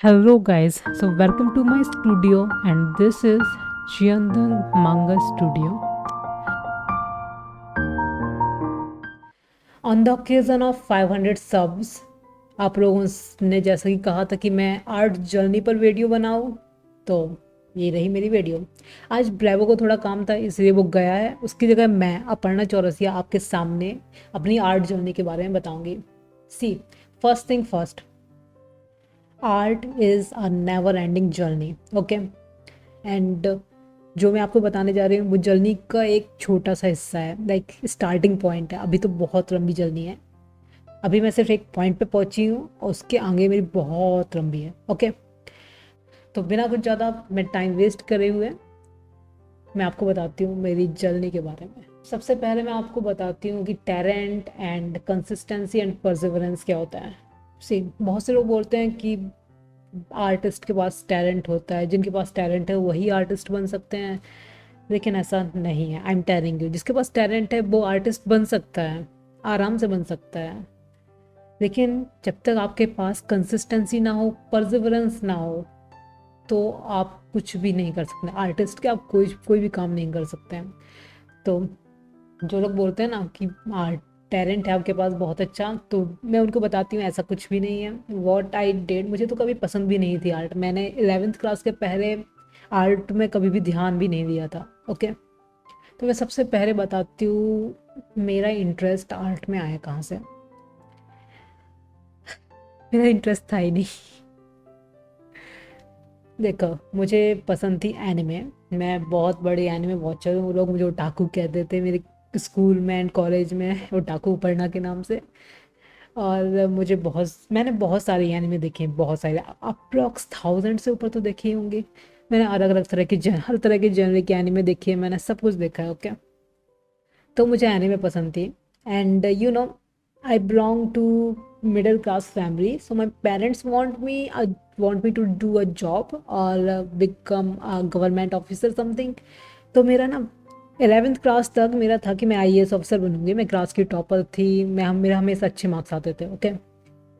Hello guys, so welcome to my studio and this is Chiandan Manga Studio. On the occasion of 500 subs, आप लोगों ने जैसा कि कहा था कि मैं आर्ट जर्नी पर वीडियो बनाऊं, तो ये रही मेरी वीडियो। आज ब्रेवो को थोड़ा काम था इसलिए वो गया है, उसकी जगह मैं अपर्णा चौरसिया आपके सामने अपनी आर्ट जर्नी के बारे में बताऊंगी। See, first thing first, art is a never ending journey. Okay, and जो मैं आपको बताने जा रही हूँ वो जर्नी का एक छोटा सा हिस्सा है, लाइक स्टार्टिंग पॉइंट है। अभी तो बहुत लंबी जर्नी है, अभी मैं सिर्फ एक पॉइंट पे पहुंची हूँ और उसके आगे मेरी बहुत लंबी है। ओके, तो बिना कुछ ज़्यादा मैं टाइम वेस्ट करे हुए मैं आपको बताती हूँ मेरी जर्नी के बारे में। सबसे पहले मैं आपको बताती हूँ कि talent and consistency and perseverance क्या होता है। सी, बहुत से लोग बोलते हैं कि आर्टिस्ट के पास टैलेंट होता है, जिनके पास टैलेंट है वही आर्टिस्ट बन सकते हैं, लेकिन ऐसा नहीं है। आई एम टेलिंग यू, जिसके पास टैलेंट है वो आर्टिस्ट बन सकता है, आराम से बन सकता है, लेकिन जब तक आपके पास कंसिस्टेंसी ना हो, परसिवरेंस ना हो, तो आप कुछ भी नहीं कर सकते। आर्टिस्ट के आप कोई कोई भी काम नहीं कर सकते हैं। तो जो लोग बोलते हैं ना कि आर्ट टैलेंट है आपके पास बहुत अच्छा, तो मैं उनको बताती हूँ ऐसा कुछ भी नहीं है। वॉट आई डेड, मुझे तो कभी पसंद भी नहीं थी आर्ट। मैंने 11th क्लास के पहले आर्ट में कभी भी ध्यान भी नहीं दिया था। ओके, तो मैं सबसे पहले बताती हूँ मेरा इंटरेस्ट आर्ट में आया कहाँ से। मेरा इंटरेस्ट था ही नहीं। देखो, मुझे पसंद थी एनिमे। मैं बहुत बड़ी एनिमे वॉचर हूँ। लोग मुझे ओटाकू कहते थे मेरे स्कूल में एंड कॉलेज में, ओटाकू पढ़ना के नाम से। और मैंने बहुत सारी एनिमे देखी हैं, बहुत सारे, अप्रॉक्स 1000 से ऊपर तो देखी होंगी। मैंने अलग अलग तरह की हर तरह की जनर की एनिमे देखी है, मैंने सब कुछ देखा है। ओके, तो मुझे एनिमे पसंद थी। And you know, I belong to middle class family, so my parents want me to do a job और become a government officer something. तो मेरा ना 11th क्लास तक मेरा था कि मैं आईएएस ऑफिसर बनूंगी। मैं क्लास की टॉपर थी, मेरा हमेशा अच्छे मार्क्स आते थे। Okay,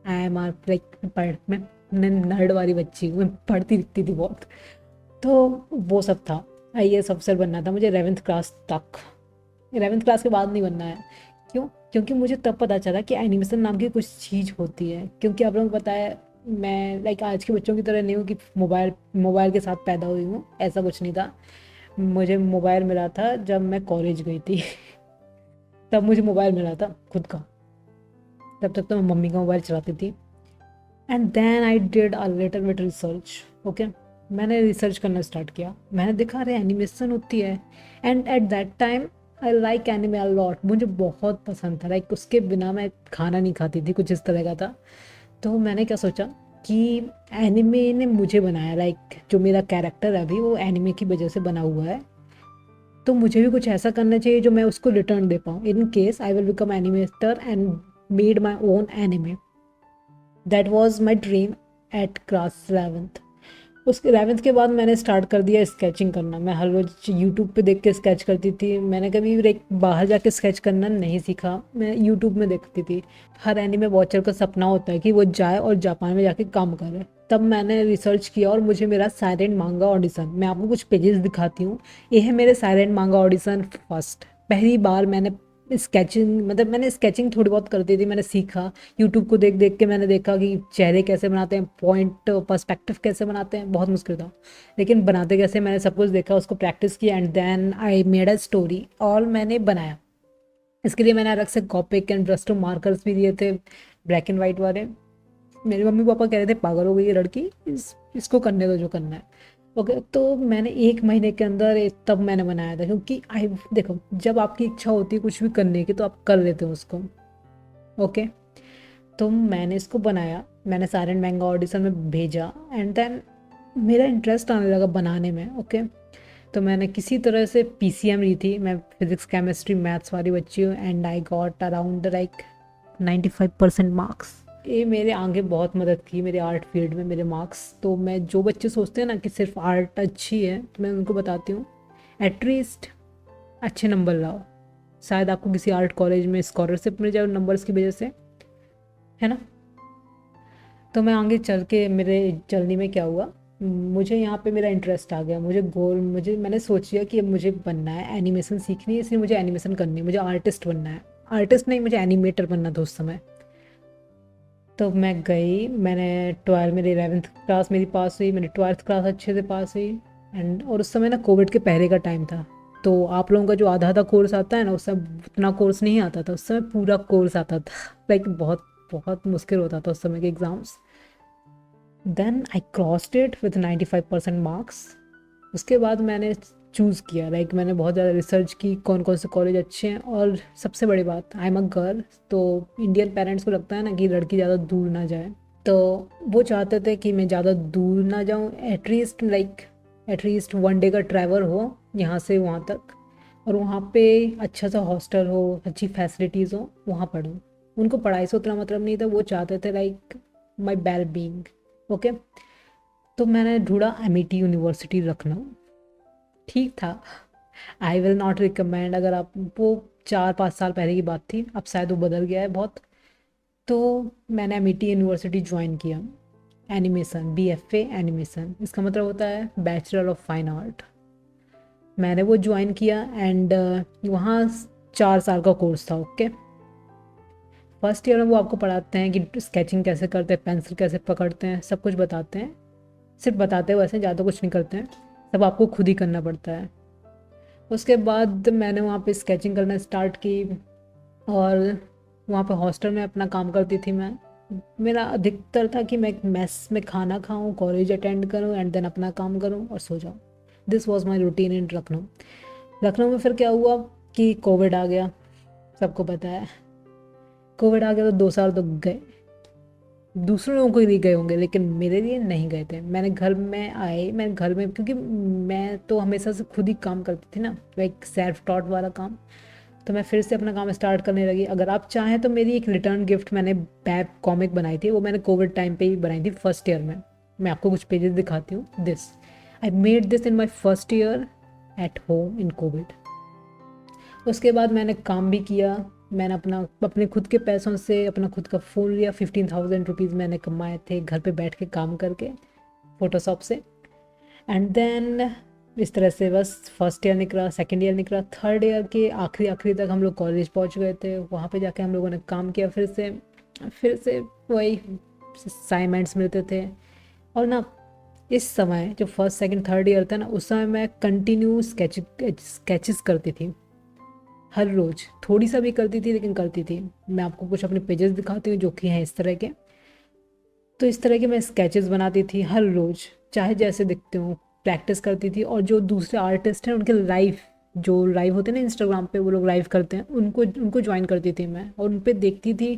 I am or like मैं नर्ड वाली बच्ची हूँ, मैं पढ़ती दिखती थी बहुत। तो वो सब था, आईएएस ऑफिसर बनना था मुझे 11th क्लास तक। 11th क्लास के बाद नहीं बनना है। क्यों? क्योंकि मुझे तब पता चला कि एनिमेशन नाम की कुछ चीज़ होती है। क्योंकि आप लोगों को पता है, मैं लाइक आज के बच्चों की तरह नहीं हूँ कि मोबाइल मोबाइल के साथ पैदा हुई हूँ, ऐसा कुछ नहीं था। मुझे मोबाइल मिला था जब मैं कॉलेज गई थी। तब मुझे मोबाइल मिला था खुद का। तब तक तो मैं मम्मी का मोबाइल चलाती थी। And then I did a little bit research. Okay, मैंने रिसर्च करना स्टार्ट किया। मैंने देखा अरे एनिमेशन होती है। And at that time I like anime a lot. मुझे बहुत पसंद था, लाइक उसके बिना मैं खाना नहीं खाती थी, कुछ इस तरह का था। तो मैंने क्या सोचा कि एनिमे ने मुझे बनाया, लाइक जो मेरा कैरेक्टर है अभी वो एनिमे की वजह से बना हुआ है। तो मुझे भी कुछ ऐसा करना चाहिए जो मैं उसको रिटर्न दे पाऊँ। In case I will become animator and made my own anime. That was my dream eight class 11th। उसके 11th के बाद मैंने स्टार्ट कर दिया स्केचिंग करना। मैं हर रोज यूट्यूब पे देख के स्केच करती थी। मैंने कभी एक बाहर जाके स्केच करना नहीं सीखा, मैं यूट्यूब में देखती थी। हर एनीमे वॉचर का सपना होता है कि वो जाए और जापान में जाके काम करे। तब मैंने रिसर्च किया और मुझे मिला साइलेंट मांगा ऑडिशन। मैं आपको कुछ पेजेस दिखाती हूँ। ये है मेरे साइलेंट मांगा ऑडिशन फर्स्ट। पहली बार मैंने स्केचिंग, मतलब मैंने स्केचिंग थोड़ी बहुत करती थी, मैंने सीखा। यूट्यूब को देख देख के मैंने देखा कि चेहरे कैसे बनाते हैं, पॉइंट पर्सपेक्टिव कैसे बनाते हैं। बहुत मुश्किल था, लेकिन बनाते कैसे मैंने सब कुछ देखा, उसको प्रैक्टिस किया and then I made a story और मैंने बनाया। इसके लिए मैंने अलग से कॉपिक एंड ब्रस्टो मार्कर्स भी दिए थे, ब्लैक एंड वाइट वाले। मेरे मम्मी पापा कह रहे थे पागल हो गई ये लड़की, इसको करने दो जो करना है। ओके, तो मैंने 1 महीने के अंदर तब मैंने बनाया था। क्योंकि आई देखो, जब आपकी इच्छा होती है कुछ भी करने की तो आप कर लेते हो उसको। ओके, तो मैंने इसको बनाया, मैंने साइलेंट मैंगा ऑडिशन में भेजा एंड देन मेरा इंटरेस्ट आने लगा बनाने में। ओके, तो मैंने किसी तरह से पीसीएम ली थी। मैं फिजिक्स केमिस्ट्री मैथ्स वाली बच्ची हूँ and I got around like 95% marks. ये मेरे आगे बहुत मदद की मेरे आर्ट फील्ड में, मेरे मार्क्स। तो मैं, जो बच्चे सोचते हैं ना कि सिर्फ आर्ट अच्छी है, तो मैं उनको बताती हूँ एटलीस्ट अच्छे नंबर लाओ। शायद आपको किसी आर्ट कॉलेज में स्कॉलरशिप मिल जाए नंबर्स की वजह से, है ना। तो मैं आगे चल के मेरे जर्नी में क्या हुआ, मुझे यहाँ पे मेरा इंटरेस्ट आ गया, मुझे मैंने सोच लिया कि अब मुझे बनना है, एनिमेशन सीखनी है, इसलिए मुझे एनिमेशन करनी है, मुझे आर्टिस्ट बनना है। आर्टिस्ट नहीं, मुझे एनिमेटर बनना था उस समय। तो मैं गई, मैंने 12 मेरी 11th क्लास मेरी पास हुई, मेरी 12th क्लास अच्छे से पास हुई। एंड और उस समय ना कोविड के पहले का टाइम था, तो आप लोगों का जो आधा आधा कोर्स आता है ना, उस समय उतना कोर्स नहीं आता था, उस समय पूरा कोर्स आता था। लाइक बहुत बहुत मुश्किल होता था उस समय के exams. Then I crossed it with 95% marks. उसके बाद मैंने चूज़ किया, लाइक मैंने बहुत ज़्यादा रिसर्च की कौन कौन से कॉलेज अच्छे हैं। और सबसे बड़ी बात, आई एम अ गर्ल, तो इंडियन पेरेंट्स को लगता है ना कि लड़की ज़्यादा दूर ना जाए, तो वो चाहते थे कि मैं ज़्यादा दूर ना जाऊँ, एटलीस्ट 1 डे का ट्रैवल हो यहाँ से वहाँ तक, और वहाँ पे अच्छा सा हॉस्टल हो, अच्छी फैसिलिटीज़ हो, वहाँ पढूँ। उनको पढ़ाई से उतना मतलब नहीं था, वो चाहते थे like my well being. Okay, तो मैंने ढूंढा एमिटी यूनिवर्सिटी लखनऊ। ठीक था। आई विल नॉट रिकमेंड, अगर आप वो 4-5 साल पहले की बात थी, अब शायद वो बदल गया है बहुत। तो मैंने एमिटी यूनिवर्सिटी ज्वाइन किया, एनिमेशन, BFA एनिमेशन, इसका मतलब होता है बैचलर ऑफ फाइन आर्ट। मैंने वो ज्वाइन किया एंड वहाँ 4 साल का कोर्स था। ओके, फर्स्ट ईयर में वो आपको पढ़ाते हैं कि स्केचिंग कैसे करते हैं, पेंसिल कैसे पकड़ते हैं, सब कुछ बताते हैं। सिर्फ बताते हैं, वैसे ज़्यादा कुछ नहीं करते हैं, सब आपको खुद ही करना पड़ता है। उसके बाद मैंने वहाँ पे स्केचिंग करना स्टार्ट की, और वहाँ पे हॉस्टल में अपना काम करती थी मैं। मेरा अधिकतर था कि मैं मेस में खाना खाऊं, कॉलेज अटेंड करूं एंड देन अपना काम करूं और सो जाऊं। दिस वाज माय रूटीन इन लखनऊ। लखनऊ में फिर क्या हुआ कि कोविड आ गया, सबको पता है। कोविड आ गया तो 2 साल तो गए, दूसरे लोगों के लिए गए होंगे लेकिन मेरे लिए नहीं गए थे। मैंने घर में आए, मैं घर में, क्योंकि मैं तो हमेशा से खुद ही काम करती थी ना, लाइक सेल्फ टॉट वाला काम। तो मैं फिर से अपना काम स्टार्ट करने लगी। अगर आप चाहें तो मेरी एक रिटर्न गिफ्ट, मैंने बैप कॉमिक बनाई थी, वो मैंने कोविड टाइम पे ही बनाई थी, फर्स्ट ईयर में। मैं आपको कुछ पेजेस दिखाती हूँ। This I made this in my first year at home in Covid. उसके बाद मैंने काम भी किया। मैंने अपने खुद के पैसों से अपना खुद का फ़ोन लिया, 15,000 रुपीज़ मैंने कमाए थे घर पे बैठ के काम करके फ़ोटोशॉप से। एंड देन इस तरह से बस फर्स्ट ईयर निकला, सेकेंड ईयर निकला, थर्ड ईयर के आखिरी आखिरी तक हम लोग कॉलेज पहुंच गए थे। वहाँ पे जाके हम लोगों ने काम किया फिर से वही असाइनमेंट्स मिलते थे। और ना, इस समय जो फर्स्ट सेकंड थर्ड ईयर था ना, उस समय मैं कंटिन्यू स्केचेस करती थी, हर रोज़ थोड़ी सा भी करती थी लेकिन करती थी। मैं आपको कुछ अपने पेजेस दिखाती हूँ जो कि हैं इस तरह के। तो इस तरह के मैं स्केचेस बनाती थी हर रोज़, चाहे जैसे दिखते हो, प्रैक्टिस करती थी। और जो दूसरे आर्टिस्ट हैं उनके लाइव होते हैं ना इंस्टाग्राम पे, वो लोग लाइव करते हैं, उनको उनको ज्वाइन करती थी मैं, और उन पे देखती थी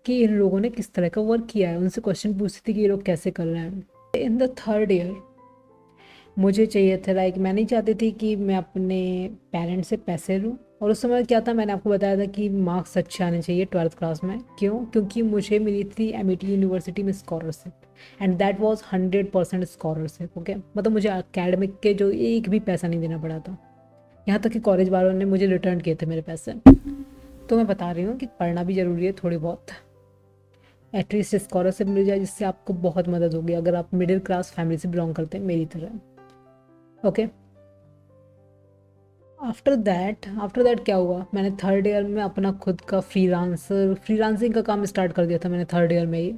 कि इन लोगों ने किस तरह का वर्क किया है, उनसे क्वेश्चन पूछती थी कि ये लोग कैसे कर रहे हैं। इन द थर्ड ईयर मुझे चाहिए था, लाइक मैं नहीं चाहती थी कि मैं अपने पेरेंट्स से पैसे लूँ। और उस समय क्या था, मैंने आपको बताया था कि मार्क्स अच्छे आने चाहिए 12th क्लास में। क्यों? क्योंकि मुझे मिली थी एमिटी यूनिवर्सिटी में scholarship, and that was 100% scholarship. Okay, मतलब मुझे अकेडमिक के जो एक भी पैसा नहीं देना पड़ा था, यहाँ तक कि कॉलेज वालों ने मुझे रिटर्न किए थे मेरे पैसे। तो मैं बता रही हूँ कि पढ़ना भी ज़रूरी है थोड़ी बहुत, एटलीस्ट स्कॉलरशिप मिल जाए जिससे आपको बहुत मदद होगी अगर आप मिडिल क्लास फैमिली से बिलोंग करते हैं मेरी तरह। ओके, आफ्टर दैट क्या हुआ, मैंने थर्ड ईयर में अपना खुद का फ्रीलांसिंग का काम स्टार्ट कर दिया था मैंने थर्ड ईयर में ही।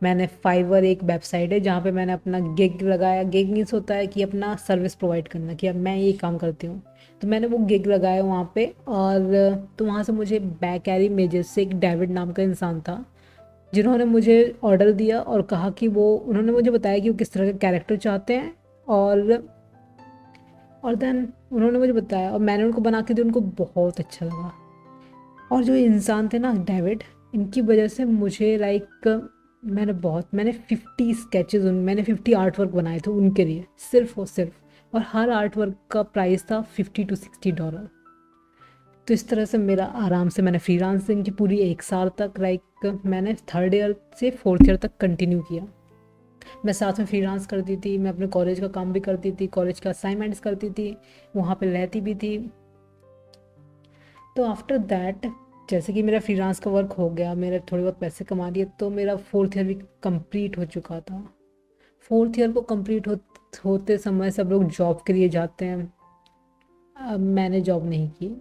मैंने फाइवर, एक वेबसाइट है जहाँ पे मैंने अपना गिग लगाया। गिग मीन्स होता है कि अपना सर्विस प्रोवाइड करना, कि अब मैं ये काम करती हूँ। तो मैंने वो गिग लगाया वहाँ पे, और तो वहाँ से मुझे बैक एरी मेजेस से एक डेविड नाम का इंसान था, जिन्होंने मुझे ऑर्डर दिया और कहा कि उन्होंने मुझे बताया कि वो किस तरह का कैरेक्टर चाहते हैं। और देन उन्होंने मुझे बताया और मैंने उनको बना के दिया, उनको बहुत अच्छा लगा। और जो इंसान थे ना डेविड, इनकी वजह से मुझे लाइक मैंने 50 आर्ट वर्क बनाए थे उनके लिए, सिर्फ और सिर्फ। और हर आर्ट वर्क का प्राइस था $50 to $60। तो इस तरह से मेरा आराम से मैंने फ्रीलांसिंग की पूरी 1 साल तक, लाइक मैंने थर्ड ईयर से फोर्थ ईयर तक कंटिन्यू किया। मैं साथ में फ्रीलांस करती थी, मैं अपने कॉलेज का काम भी करती थी, कॉलेज का असाइनमेंट्स करती थी, वहाँ पे रहती भी थी। तो आफ्टर दैट जैसे कि मेरा फ्रीलांस का वर्क हो गया, मेरे थोड़े बहुत पैसे कमा लिए, तो मेरा 4th ईयर भी कंप्लीट हो चुका था। 4th ईयर को कंप्लीट होते समय सब लोग जॉब के लिए जाते हैं। मैंने जॉब नहीं की।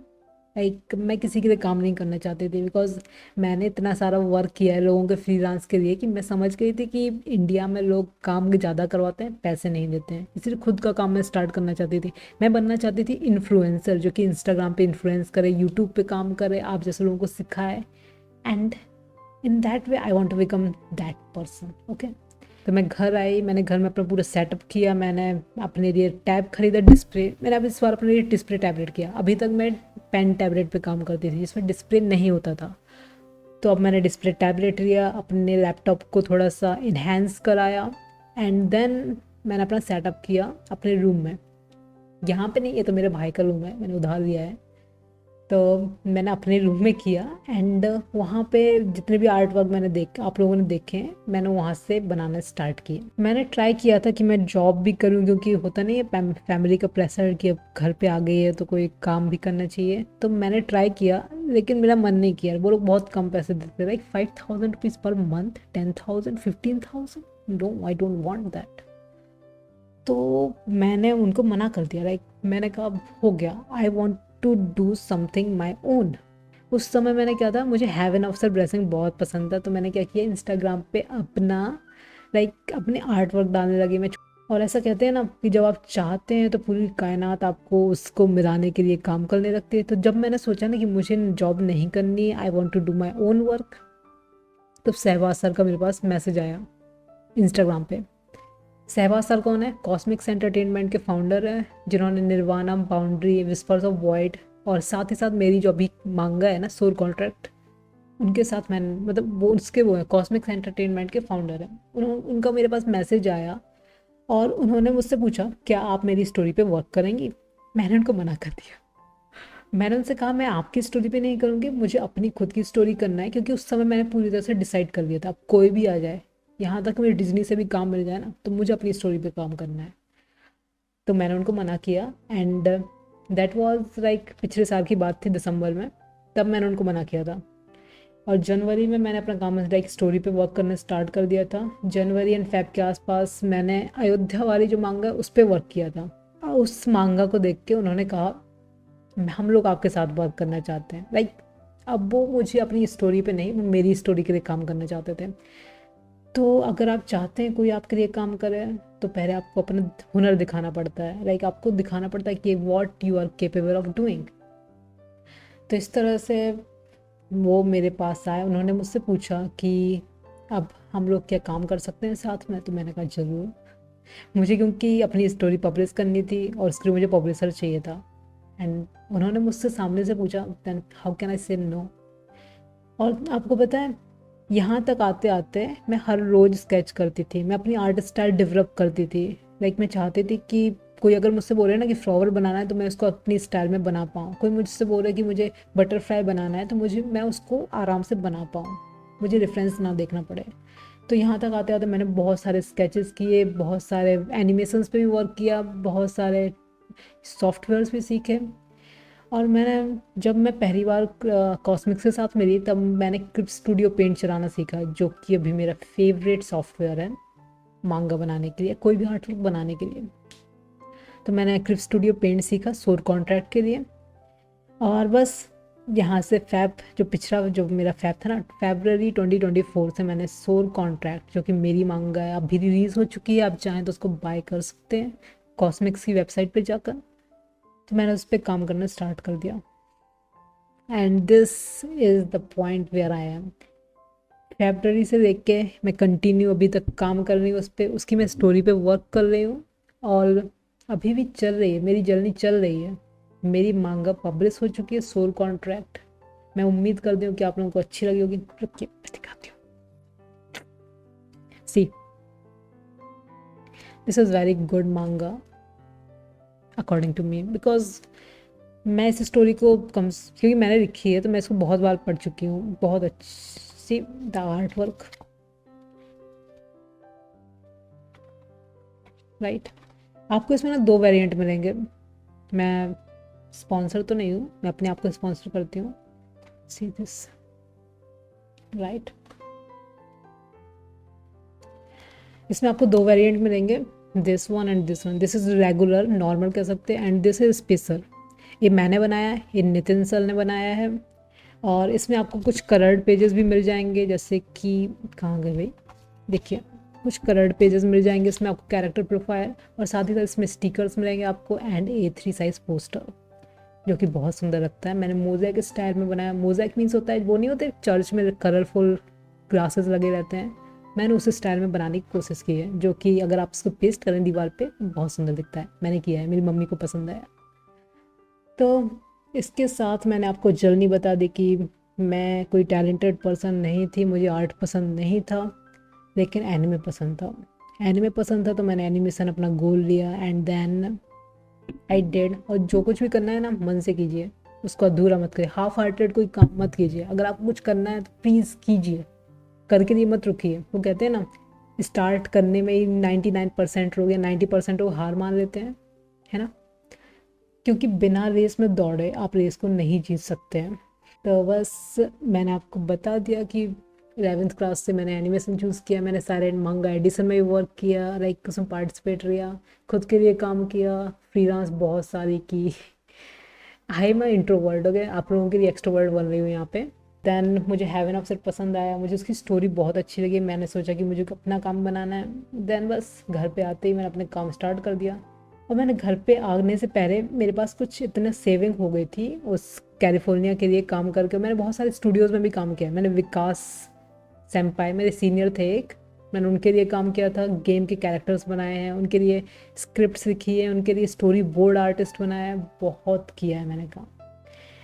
लाइक मैं किसी के लिए काम नहीं करना चाहती थी, बिकॉज मैंने इतना सारा वर्क किया है लोगों के फ्रीलांस के लिए कि मैं समझ गई थी कि इंडिया में लोग काम ज़्यादा करवाते हैं, पैसे नहीं देते हैं। इसलिए खुद का काम मैं स्टार्ट करना चाहती थी। मैं बनना चाहती थी इन्फ्लुएंसर, जो कि इंस्टाग्राम पे इन्फ्लुएंस करे, यूट्यूब पे काम करे, आप जैसे लोगों को सिखाए। And in that way I want to become that person. Okay, तो मैं घर आई, मैंने घर में अपना पूरा सेटअप किया, मैंने अपने लिए टैब खरीदा, डिस्प्ले। मैंने अब इस बार अपने लिए डिस्प्ले टैबलेट किया। अभी तक मैं पेन टैबलेट पे काम करती थी जिसमें डिस्प्ले नहीं होता था। तो अब मैंने डिस्प्ले टैबलेट लिया, अपने लैपटॉप को थोड़ा सा इन्हेंस कराया, एंड देन मैंने अपना सेटअप किया अपने रूम में। यहाँ पे नहीं, ये तो मेरे भाई का रूम है, मैंने उधार लिया है। तो मैंने अपने रूम में किया, एंड वहाँ पे जितने भी आर्ट वर्क मैंने आप लोगों ने देखे हैं, मैंने वहाँ से बनाना स्टार्ट किया। मैंने ट्राई किया था कि मैं जॉब भी करूँ, क्योंकि होता नहीं है फैमिली का प्रेशर कि अब घर पे आ गई है तो कोई काम भी करना चाहिए। तो मैंने ट्राई किया, लेकिन मेरा मन नहीं किया। वो लोग बहुत कम पैसे देते, like 5000 rupees per month, 10,000, 15,000। No, I don't want that. तो मैंने उनको मना कर दिया। लाइक मैंने कहा हो गया, I want to do something my own. उस समय मैंने क्या था, मुझे हेवन अफसर ड्रेसिंग बहुत पसंद था। तो मैंने क्या किया, इंस्टाग्राम पे अपना अपने आर्ट वर्क डालने लगी मैं। और ऐसा कहते हैं ना कि जब आप चाहते हैं तो पूरी कायनात आपको उसको मिलाने के लिए काम करने लगती है। तो जब मैंने सोचा ना कि मुझे जॉब नहीं करनी, I want to do my own work, तब सहवाज सर का मेरे पास मैसेज आया इंस्टाग्राम पे। सहवाज सर कौन है? कॉस्मिक्स एंटरटेनमेंट के फाउंडर हैं, जिन्होंने nirvana, boundary, whispers of void, और साथ ही साथ मेरी जो अभी मांगा है ना, सोल कॉन्ट्रैक्ट, उनके साथ मैंने मतलब वो है, कॉस्मिक्स एंटरटेनमेंट के फाउंडर हैं। उनका मेरे पास मैसेज आया और उन्होंने मुझसे पूछा क्या आप मेरी स्टोरी पे वर्क करेंगी। मैंने उनको मना कर दिया। मैंने उनसे कहा मैं आपकी स्टोरी पे नहीं करूँगी, मुझे अपनी खुद की स्टोरी करना है। क्योंकि उस समय मैंने पूरी तरह से डिसाइड कर लिया था, अब कोई भी आ जाए, यहाँ तक मुझे डिज्नी से भी काम मिल जाए ना, तो मुझे अपनी स्टोरी पे काम करना है। तो मैंने उनको मना किया, एंड दैट वाज लाइक पिछले साल की बात थी, दिसंबर में। तब मैंने उनको मना किया था। और जनवरी में मैंने अपना काम लाइक स्टोरी पे वर्क करना स्टार्ट कर दिया था। जनवरी एंड फेब के आसपास मैंने अयोध्या वाली जो मांगा उस पर वर्क किया था। और उस मांगा को देख के उन्होंने कहा हम लोग आपके साथ वर्क करना चाहते हैं। लाइक अब वो मुझे अपनी स्टोरी पे नहीं, वो मेरी स्टोरी के लिए काम करना चाहते थे। तो अगर आप चाहते हैं कोई आपके लिए काम करे, तो पहले आपको अपना हुनर दिखाना पड़ता है। लाइक आपको दिखाना पड़ता है कि what you are capable of doing. तो इस तरह से वो मेरे पास आए, उन्होंने मुझसे पूछा कि अब हम लोग क्या काम कर सकते हैं साथ में। तो मैंने कहा ज़रूर। मुझे क्योंकि अपनी स्टोरी पब्लिश करनी थी और उसके लिए मुझे पब्लिशर चाहिए था। एंड उन्होंने मुझसे सामने से पूछा देन हाउ कैन आई से नो। और आपको पता है, यहाँ तक आते आते मैं हर रोज़ स्केच करती थी, मैं अपनी आर्ट स्टाइल डेवलप करती थी। लाइक मैं चाहती थी कि कोई अगर मुझसे बोल रहा है ना कि फ्लावर बनाना है, तो मैं उसको अपनी स्टाइल में बना पाऊँ। कोई मुझसे बोल रहा है कि मुझे बटरफ्लाई बनाना है, तो मैं उसको आराम से बना पाऊँ, मुझे रेफरेंस ना देखना पड़े। तो यहाँ तक आते आते मैंने बहुत सारे स्केचेस किए, बहुत सारे एनिमेशंस पे भी वर्क किया, बहुत सारे सॉफ्टवेयर्स भी सीखे। और जब मैं पहली बार कॉस्मिक्स के साथ मिली, तब मैंने क्रिप स्टूडियो पेंट चलाना सीखा, जो कि अभी मेरा फेवरेट सॉफ्टवेयर है मांगा बनाने के लिए, कोई भी आर्टवर्क बनाने के लिए। तो मैंने क्रिप स्टूडियो पेंट सीखा सोर कॉन्ट्रैक्ट के लिए। और बस यहाँ से जो मेरा फैब था ना, फरवरी 2024 से मैंने सोर कॉन्ट्रैक्ट, जो कि मेरी मांगा है, अभी रिलीज़ हो चुकी है, आप चाहें तो उसको बाय कर सकते हैं कॉस्मिक्स की वेबसाइट पे जाकर। तो मैंने उस पर काम करना स्टार्ट कर दिया। And this is the point where I am. February से देख के मैं कंटिन्यू अभी तक काम कर रही हूँ उस पर, उसकी मैं स्टोरी पे वर्क कर रही हूँ। और अभी भी चल रही है, मेरी जर्नी चल रही है। मेरी मांगा पब्लिश हो चुकी है, सोल कॉन्ट्रैक्ट। मैं उम्मीद करती हूँ कि आप लोगों को अच्छी लगी होगी। रुकिए मैं दिखाती हूँ। सी, दिस इज़ वेरी गुड मांगा अकॉर्डिंग टू मी, बिकॉज मैं इस स्टोरी को क्योंकि मैंने लिखी है तो मैं इसको बहुत बार पढ़ चुकी हूँ। बहुत अच्छी द आर्ट वर्क, राइट। आपको इसमें ना 2 वेरिएंट मिलेंगे। मैं स्पॉन्सर तो नहीं हूँ, मैं अपने आप को स्पॉन्सर करती हूँ। See this, right. इसमें आपको दो वेरिएंट मिलेंगे, this one and this one. This is regular, normal कह सकते हैं, एंड दिस इज स्पेशल। ये मैंने बनाया है, ये नितिन सर ने बनाया है। और इसमें आपको कुछ कलर्ड पेजेस भी मिल जाएंगे, जैसे कि कहाँ गए भाई, देखिए कुछ कलर्ड पेजेस मिल जाएंगे। इसमें आपको कैरेक्टर प्रोफाइल और साथ ही साथ इसमें स्टिकर्स मिलेंगे आपको, एंड A3 साइज पोस्टर, जो कि बहुत सुंदर लगता है। मैंने मोज़ेक स्टाइल में बनाया। मोज़ेक मीन्स होता है, वो नहीं होते चर्च में कलरफुल ग्लासेस लगे रहते हैं, मैंने उस स्टाइल में बनाने की कोशिश की है, जो कि अगर आप इसको पेस्ट करें दीवार पे बहुत सुंदर दिखता है। मैंने किया है, मेरी मम्मी को पसंद आया। तो इसके साथ मैंने आपको जर्नी बता दी कि मैं कोई टैलेंटेड पर्सन नहीं थी, मुझे आर्ट पसंद नहीं था, लेकिन एनिमे पसंद था। एनिमे पसंद था तो मैंने एनिमेशन अपना गोल लिया, एंड देन आई डिड। और जो कुछ भी करना है ना, मन से कीजिए, उसको अधूरा मत करिए, हाफ हार्टेड कोई काम मत कीजिए। अगर आपको कुछ करना है तो प्लीज़ कीजिए, करके नहीं मत रुकिए। वो कहते हैं ना, स्टार्ट करने में ही 99% लोग या 90% लोग हार मान लेते हैं, है ना, क्योंकि बिना रेस में दौड़े आप रेस को नहीं जीत सकते हैं। तो बस मैंने आपको बता दिया कि 11th क्लास से मैंने एनिमेशन चूज़ किया। मैंने सारे मंगा एडिशन में भी वर्क किया, लाइक उसमें पार्टिसिपेट किया, खुद के लिए काम किया, फ्रीलांस बहुत सारी की। हाई मैं इंट्रोवर्ट हो गए, आप लोगों के लिए एक्सट्रोवर्ट बन रही हूँ यहाँ पे। देन मुझे हेवन ऑफिसर पसंद आया, मुझे उसकी स्टोरी बहुत अच्छी लगी। मैंने सोचा कि मुझे अपना काम बनाना है। देन बस घर पे आते ही मैंने अपने काम स्टार्ट कर दिया। और मैंने घर पे आने से पहले मेरे पास कुछ इतने सेविंग हो गई थी उस कैलिफोर्निया के लिए काम करके। मैंने बहुत सारे स्टूडियोज़ में भी काम किया। मैंने विकास सेम्पाई मेरे सीनियर थे एक, मैंने उनके लिए काम किया था, गेम के कैरेक्टर्स बनाए हैं, उनके लिए स्क्रिप्ट लिखी है, उनके लिए स्टोरी बोर्ड आर्टिस्ट बनाया है, बहुत किया है मैंने काम।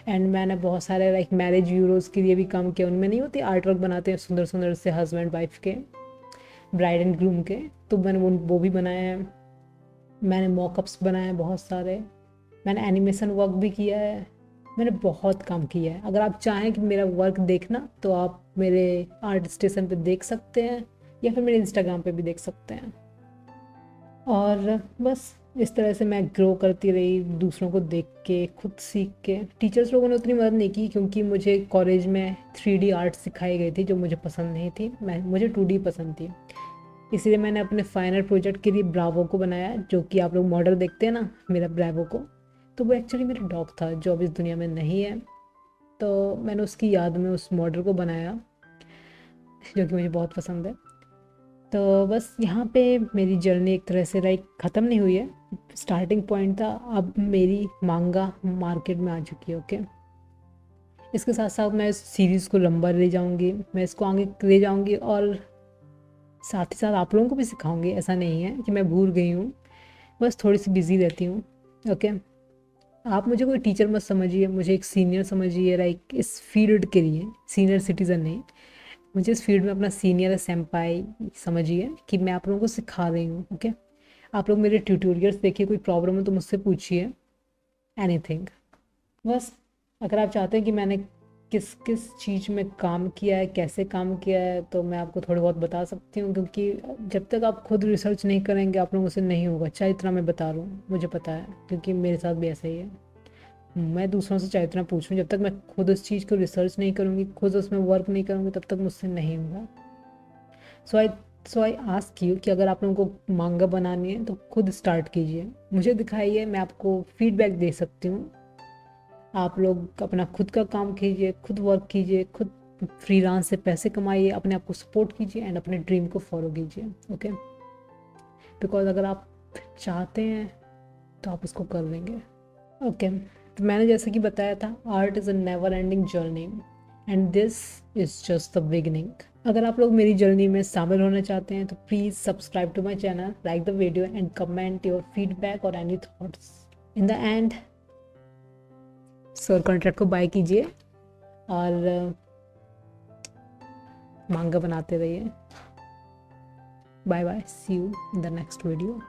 एंड मैंने बहुत सारे लाइक मैरिज ब्यूरोज़ के लिए भी काम किया। उनमें नहीं होती आर्ट वर्क बनाते हैं सुंदर सुंदर से हस्बैंड वाइफ के, ब्राइड एंड ग्रूम के, तो मैंने वो भी बनाए हैं। मैंने मॉकअप्स बनाए हैं बहुत सारे। मैंने एनिमेशन वर्क भी किया है। मैंने बहुत काम किया है। अगर आप चाहें कि मेरा वर्क देखना तो आप मेरे आर्ट स्टेशन पे देख सकते हैं, या फिर मेरे इंस्टाग्राम पे भी देख सकते हैं। और बस इस तरह से मैं ग्रो करती रही, दूसरों को देख के, खुद सीख के। टीचर्स लोगों ने उतनी मदद नहीं की, क्योंकि मुझे कॉलेज में 3D आर्ट सिखाई गई थी, जो मुझे पसंद नहीं थी। मुझे 2D पसंद थी। इसीलिए मैंने अपने फाइनल प्रोजेक्ट के लिए ब्रावो को बनाया, जो कि आप लोग मॉडल देखते हैं ना मेरा ब्रावो को, तो वो एक्चुअली मेरा डॉग था जो अब इस दुनिया में नहीं है। तो मैंने उसकी याद में उस मॉडल को बनाया, जो कि मुझे बहुत पसंद है। तो बस यहाँ पे मेरी जर्नी एक तरह से लाइक ख़त्म नहीं हुई है, स्टार्टिंग पॉइंट था। अब मेरी मांगा मार्केट में आ चुकी है। ओके, इसके साथ साथ मैं इस सीरीज़ को लंबा ले जाऊँगी, मैं इसको आगे ले जाऊँगी, और साथ ही साथ आप लोगों को भी सिखाऊंगी। ऐसा नहीं है कि मैं भूल गई हूँ, बस थोड़ी सी बिजी रहती हूँ। ओके, आप मुझे कोई टीचर मत समझिए, मुझे एक सीनियर समझिए, लाइक इस फील्ड के लिए सीनियर सिटीज़न नहीं, मुझे इस फील्ड में अपना सीनियर सेम्पाई समझिए, कि मैं आप लोगों को सिखा रही हूँ। ओके, आप लोग मेरे ट्यूटोरियल्स देखिए, कोई प्रॉब्लम हो तो मुझसे पूछिए, एनीथिंग। बस अगर आप चाहते हैं कि मैंने किस किस चीज़ में काम किया है, कैसे काम किया है, तो मैं आपको थोड़ी बहुत बता सकती हूँ, क्योंकि जब तक आप खुद रिसर्च नहीं करेंगे आप लोगों से नहीं होगा। चाहे इतना मैं बता रहा हूँ, मुझे पता है, क्योंकि मेरे साथ भी ऐसा ही है। मैं दूसरों से चाहे इतना पूछूँ, जब तक मैं खुद उस चीज़ को रिसर्च नहीं करूँगी, खुद उसमें वर्क नहीं करूँगी, तब तक मुझसे नहीं होगा। सो आई सो आई आस्क यू कि अगर आप लोगों को मांगा बनानी है तो खुद स्टार्ट कीजिए, मुझे दिखाइए, मैं आपको फीडबैक दे सकती हूँ। आप लोग अपना खुद का काम कीजिए, खुद वर्क कीजिए, खुद फ्रीलांस से पैसे कमाइए, अपने आप को सपोर्ट कीजिए, एंड अपने ड्रीम को फॉलो कीजिए। ओके, बिकॉज अगर आप चाहते हैं तो आप उसको कर लेंगे। ओके, तो मैंने जैसे कि बताया था, art is a never ending journey, and this is just the beginning. अगर आप लोग मेरी जर्नी में शामिल होना चाहते हैं तो please subscribe to my channel, like the video, and comment your feedback और any thoughts. In the end sir contract को बाय कीजिए और मांगा बनाते रहिए। Bye bye, see you in the next video.